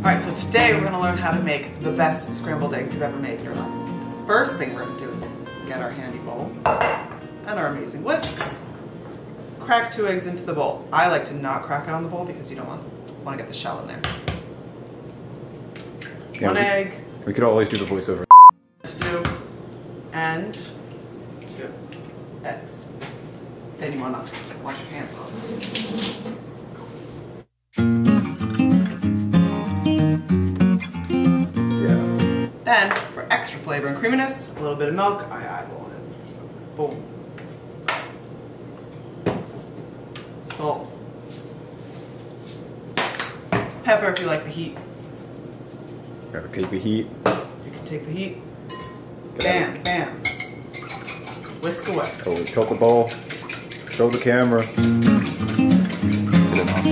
Alright, so today we're going to learn how to make the best scrambled eggs you've ever made in your life. First thing we're going to do is get our handy bowl and our amazing whisk. Crack 2 eggs into the bowl. I like to not crack it on the bowl because you don't want to get the shell in there. Yeah, One egg. We could always do the voiceover. To do, and 2 eggs. Then you want to wash your hands off. Then, for extra flavor and creaminess, a little bit of milk, I eyeball it. Boom. Salt. Pepper if you like the heat. Gotta take the heat. You can take the heat. Bam, bam. Whisk away. Oh, we tilt the bowl. Show the camera. Get it on.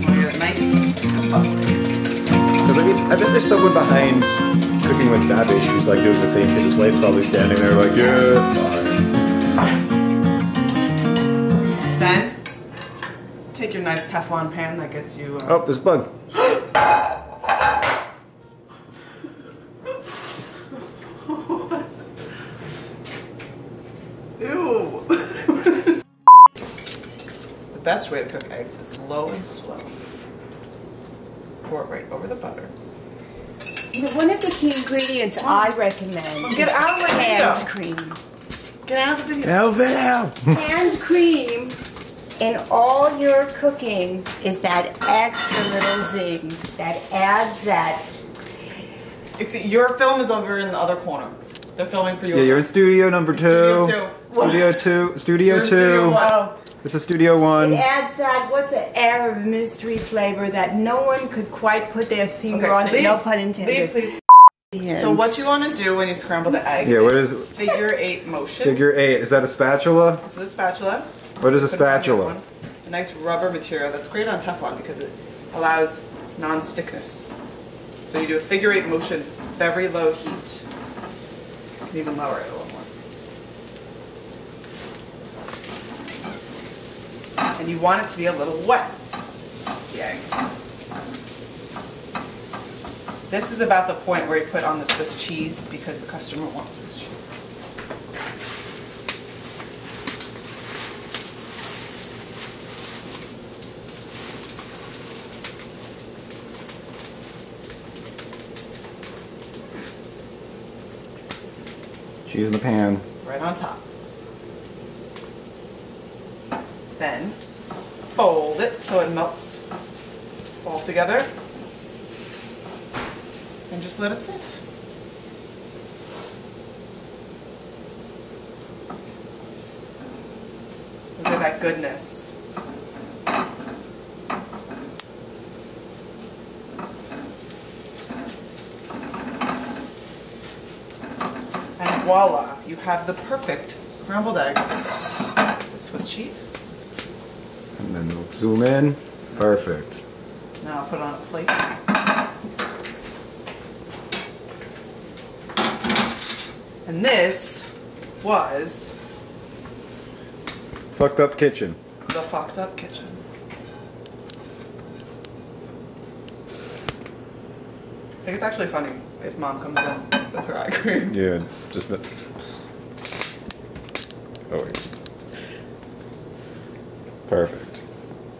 Want to get it nice and bubbly. Because I bet there's someone behind Cooking with Babish who's like doing the same thing. His wife's probably standing there like, yeah, fine. Then, take your nice Teflon pan that gets you... Oh, there's a bug. Ew. The best way to cook eggs is low and slow. Pour it right over the butter. One of the key ingredients I recommend Get out of my hand video. cream. Get out of the video. Elvin! Hand cream in all your cooking is that extra little zing that adds that. Excuse, your film is over in the other corner. They're filming for you. Yeah, you're in studio number 2. Studio 2. Studio 2. Studio 1. This is Studio 1. It adds that, what's it, air of mystery flavor that no one could quite put their finger on it, no pun intended. Leave, please. So what you want to do when you scramble the egg what is figure 8 motion. Figure 8. Is that a spatula? This is a spatula. What is a Put it on the other spatula? one. A nice rubber material that's great on Teflon because it allows non-stickness. So you do a figure 8 motion, very low heat. You can even lower it a little more. And you want it to be a little wet, the egg. This is about the point where you put on the Swiss cheese because the customer wants Swiss cheese. Cheese in the pan. Right on top. Then fold it so it melts all together and just let it sit. Look at that goodness. And voila, you have the perfect scrambled eggs with Swiss cheese. And then we'll zoom in. Perfect. Now I'll put it on a plate. And this was Fucked Up Kitchen. the fucked up kitchen. I think it's actually funny if Mom comes in with her eye cream. Yeah, just been. Oh wait. Perfect.